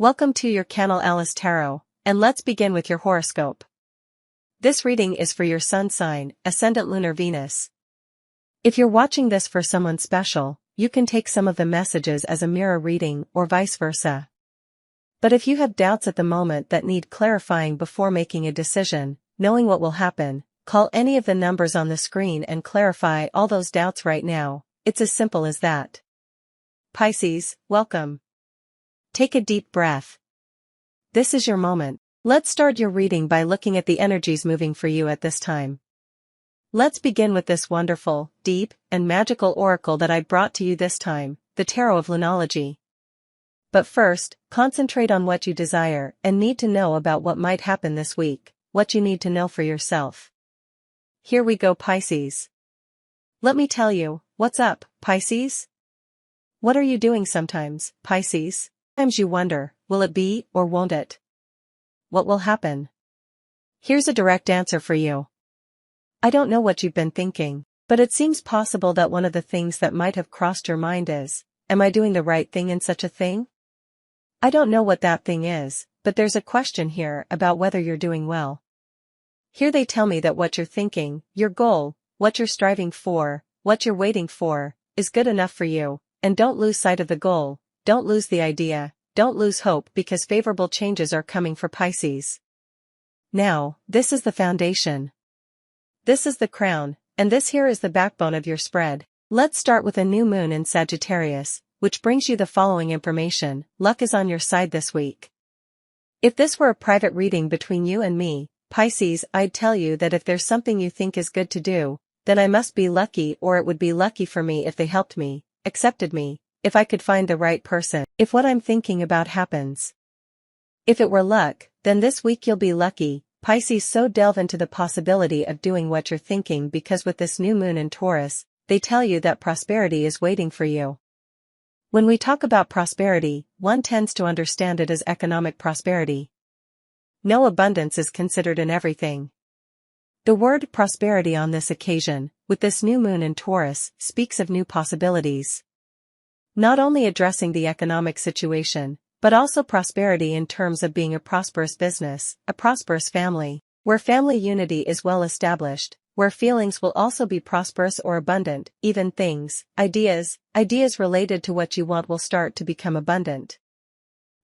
Welcome to your channel Alice Tarot, and let's begin with your horoscope. This reading is for your sun sign, ascendant lunar Venus. If you're watching this for someone special, you can take some of the messages as a mirror reading or vice versa. But if you have doubts at the moment that need clarifying before making a decision, knowing what will happen, call any of the numbers on the screen and clarify all those doubts right now. It's as simple as that. Pisces, welcome. Take a deep breath. This is your moment. Let's start your reading by looking at the energies moving for you at this time. Let's begin with this wonderful, deep, and magical oracle that I brought to you this time, the Tarot of Lunology. But first, concentrate on what you desire and need to know about what might happen this week, what you need to know for yourself. Here we go, Pisces. Let me tell you, what's up, Pisces? What are you doing sometimes, Pisces? Sometimes you wonder, will it be or won't it? What will happen? Here's a direct answer for you. I don't know what you've been thinking, but it seems possible that one of the things that might have crossed your mind is, am I doing the right thing in such a thing? I don't know what that thing is, but there's a question here about whether you're doing well. Here they tell me that what you're thinking, your goal, what you're striving for, what you're waiting for, is good enough for you, and don't lose sight of the goal, don't lose the idea, don't lose hope because favorable changes are coming for Pisces. Now, this is the foundation. This is the crown, and this here is the backbone of your spread. Let's start with a new moon in Sagittarius, which brings you the following information. Luck is on your side this week. If this were a private reading between you and me, Pisces, I'd tell you that if there's something you think is good to do, then I must be lucky, or it would be lucky for me if they helped me, accepted me, if I could find the right person, if what I'm thinking about happens. If it were luck, then this week you'll be lucky, Pisces. So delve into the possibility of doing what you're thinking, because with this new moon in Taurus, they tell you that prosperity is waiting for you. When we talk about prosperity, one tends to understand it as economic prosperity. No abundance is considered in everything. The word prosperity on this occasion, with this new moon in Taurus, speaks of new possibilities. Not only addressing the economic situation, but also prosperity in terms of being a prosperous business, a prosperous family, where family unity is well established, where feelings will also be prosperous or abundant, even things, ideas related to what you want will start to become abundant.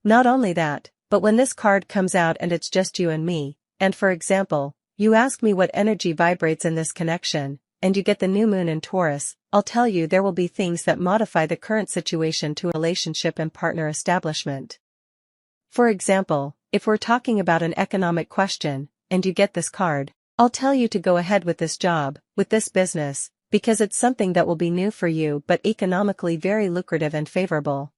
Not only that, but when this card comes out and it's just you and me, and for example, you ask me what energy vibrates in this connection, and you get the new moon in Taurus, I'll tell you there will be things that modify the current situation to a relationship and partner establishment. For example, if we're talking about an economic question, and you get this card, I'll tell you to go ahead with this job, with this business, because it's something that will be new for you but economically very lucrative and favorable.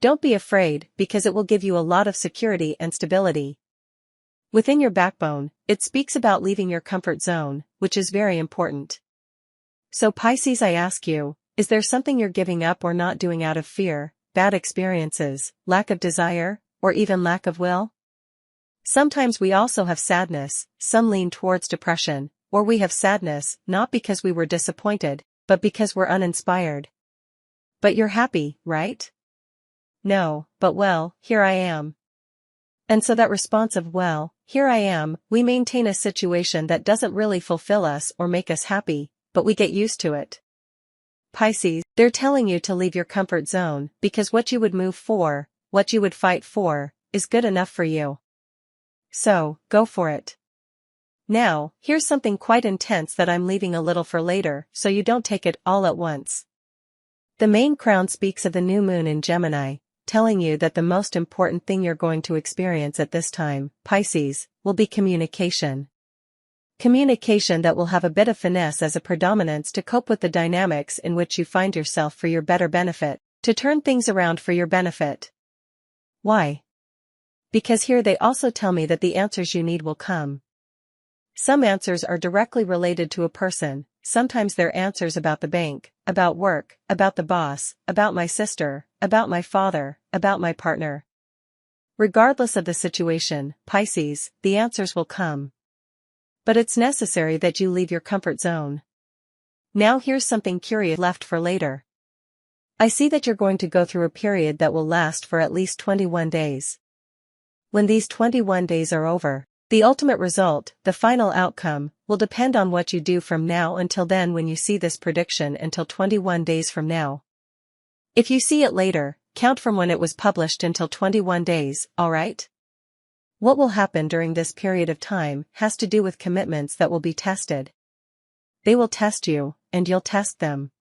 Don't be afraid, because it will give you a lot of security and stability. Within your backbone, it speaks about leaving your comfort zone, which is very important. So Pisces, I ask you, is there something you're giving up or not doing out of fear, bad experiences, lack of desire, or even lack of will? Sometimes we also have sadness, some lean towards depression, or we have sadness not because we were disappointed, but because we're uninspired. But you're happy, right? No, but well, here I am. And so that response of well, here I am, we maintain a situation that doesn't really fulfill us or make us happy, but we get used to it. Pisces, they're telling you to leave your comfort zone, because what you would move for, what you would fight for, is good enough for you. So, go for it. Now, here's something quite intense that I'm leaving a little for later, so you don't take it all at once. The main crown speaks of the new moon in Gemini, telling you that the most important thing you're going to experience at this time, Pisces, will be communication. Communication that will have a bit of finesse as a predominance to cope with the dynamics in which you find yourself for your better benefit, to turn things around for your benefit. Why? Because here they also tell me that the answers you need will come. Some answers are directly related to a person, sometimes they're answers about the bank, about work, about the boss, about my sister, about my father, about my partner. Regardless of the situation, Pisces, the answers will come. But it's necessary that you leave your comfort zone. Now here's something curious left for later. I see that you're going to go through a period that will last for at least 21 days. When these 21 days are over, the ultimate result, the final outcome, will depend on what you do from now until then when you see this prediction until 21 days from now. If you see it later, count from when it was published until 21 days, alright? What will happen during this period of time has to do with commitments that will be tested. They will test you, and you'll test them.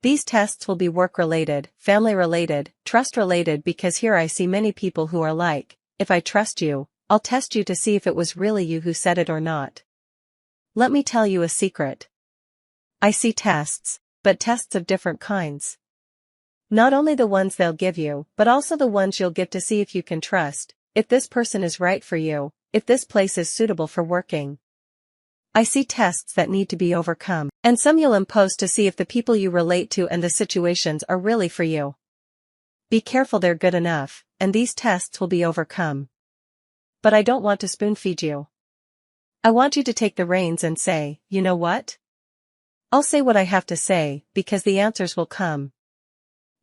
These tests will be work-related, family-related, trust-related because here I see many people who are like, if I trust you, I'll test you to see if it was really you who said it or not. Let me tell you a secret. I see tests, but tests of different kinds. Not only the ones they'll give you, but also the ones you'll give to see if you can trust, if this person is right for you, if this place is suitable for working. I see tests that need to be overcome, and some you'll impose to see if the people you relate to and the situations are really for you. Be careful they're good enough, and these tests will be overcome. But I don't want to spoon-feed you. I want you to take the reins and say, you know what? I'll say what I have to say, because the answers will come.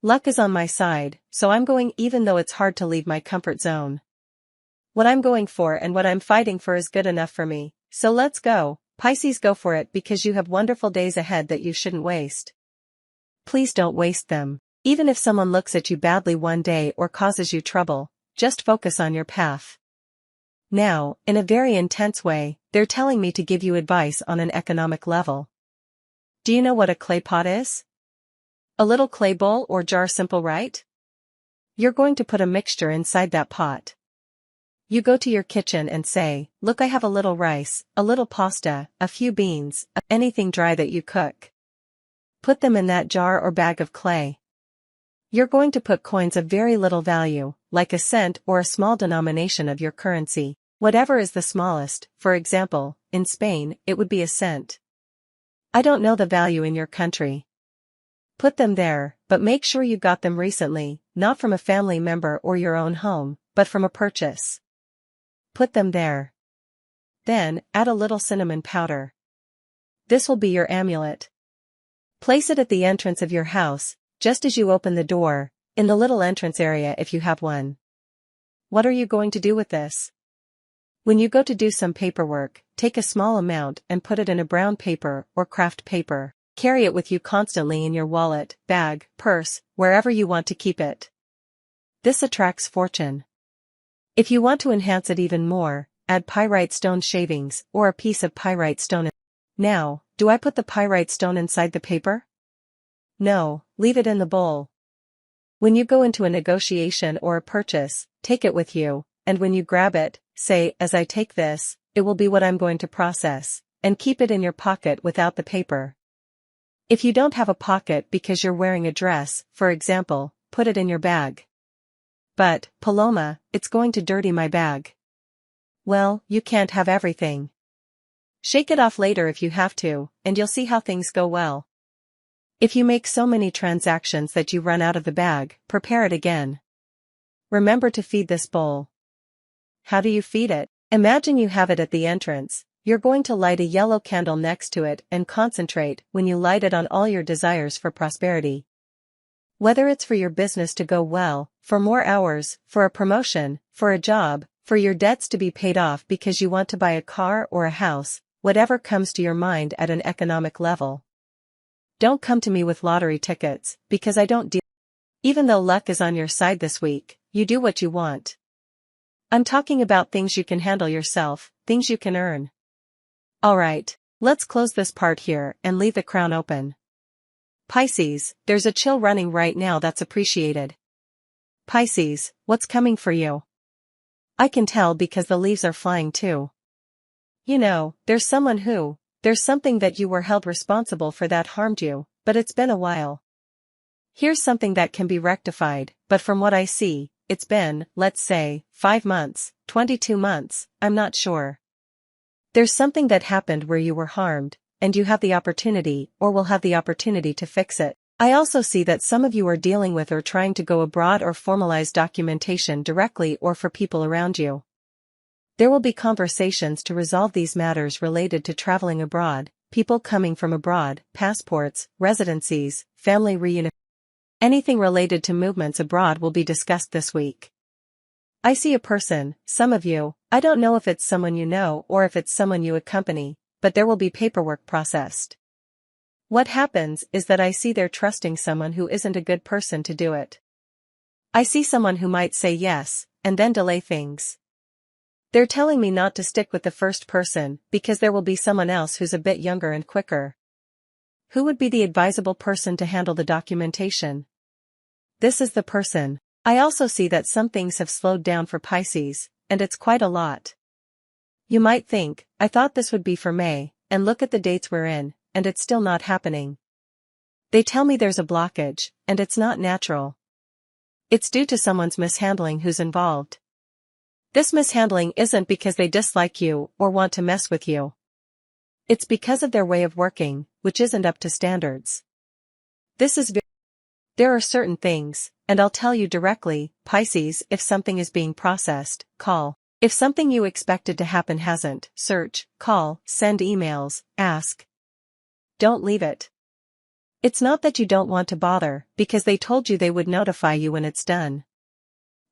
Luck is on my side, so I'm going even though it's hard to leave my comfort zone. What I'm going for and what I'm fighting for is good enough for me, so let's go, Pisces, go for it because you have wonderful days ahead that you shouldn't waste. Please don't waste them. Even if someone looks at you badly one day or causes you trouble, just focus on your path. Now, in a very intense way, they're telling me to give you advice on an economic level. Do you know what a clay pot is? A little clay bowl or jar, simple, right? You're going to put a mixture inside that pot. You go to your kitchen and say, look, I have a little rice, a little pasta, a few beans, anything dry that you cook. Put them in that jar or bag of clay. You're going to put coins of very little value, like a cent or a small denomination of your currency, whatever is the smallest. For example, in Spain, it would be a cent. I don't know the value in your country. Put them there, but make sure you got them recently, not from a family member or your own home, but from a purchase. Put them there. Then, add a little cinnamon powder. This will be your amulet. Place it at the entrance of your house, just as you open the door, in the little entrance area if you have one. What are you going to do with this? When you go to do some paperwork, take a small amount and put it in a brown paper or craft paper. Carry it with you constantly in your wallet, bag, purse, wherever you want to keep it. This attracts fortune. If you want to enhance it even more, add pyrite stone shavings or a piece of pyrite stone. Now, do I put the pyrite stone inside the paper? No, leave it in the bowl. When you go into a negotiation or a purchase, take it with you, and when you grab it, say, as I take this, it will be what I'm going to process, and keep it in your pocket without the paper. If you don't have a pocket because you're wearing a dress, for example, put it in your bag. But, Paloma, it's going to dirty my bag. Well, you can't have everything. Shake it off later if you have to, and you'll see how things go well. If you make so many transactions that you run out of the bag, prepare it again. Remember to feed this bowl. How do you feed it? Imagine you have it at the entrance. You're going to light a yellow candle next to it and concentrate when you light it on all your desires for prosperity. Whether it's for your business to go well, for more hours, for a promotion, for a job, for your debts to be paid off because you want to buy a car or a house, whatever comes to your mind at an economic level. Don't come to me with lottery tickets, because I don't deal. Even though luck is on your side this week, you do what you want. I'm talking about things you can handle yourself, things you can earn. Alright, let's close this part here and leave the crown open. Pisces, there's a chill running right now that's appreciated. Pisces, what's coming for you? I can tell because the leaves are flying too. You know, there's something that you were held responsible for that harmed you, but it's been a while. Here's something that can be rectified, but from what I see, it's been, let's say, 5 months, 22 months, I'm not sure. There's something that happened where you were harmed, and you have the opportunity, or will have the opportunity to fix it. I also see that some of you are dealing with or trying to go abroad or formalize documentation directly or for people around you. There will be conversations to resolve these matters related to traveling abroad, people coming from abroad, passports, residencies, family reunion. Anything related to movements abroad will be discussed this week. I see a person, some of you, I don't know if it's someone you know or if it's someone you accompany, but there will be paperwork processed. What happens is that I see they're trusting someone who isn't a good person to do it. I see someone who might say yes, and then delay things. They're telling me not to stick with the first person because there will be someone else who's a bit younger and quicker. Who would be the advisable person to handle the documentation? This is the person. I also see that some things have slowed down for Pisces, and it's quite a lot. You might think, I thought this would be for May, and look at the dates we're in, and it's still not happening. They tell me there's a blockage, and it's not natural. It's due to someone's mishandling who's involved. This mishandling isn't because they dislike you or want to mess with you. It's because of their way of working, which isn't up to standards. There are certain things, and I'll tell you directly, Pisces, if something is being processed, call. If something you expected to happen hasn't, search, call, send emails, ask. Don't leave it. It's not that you don't want to bother, because they told you they would notify you when it's done.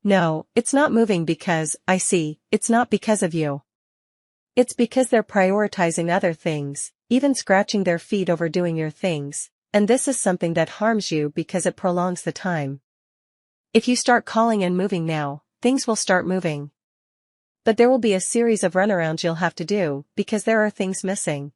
No, it's not moving because, I see, it's not because of you. It's because they're prioritizing other things, even scratching their feet over doing your things, and this is something that harms you because it prolongs the time. If you start calling and moving now, things will start moving. But there will be a series of runarounds you'll have to do, because there are things missing.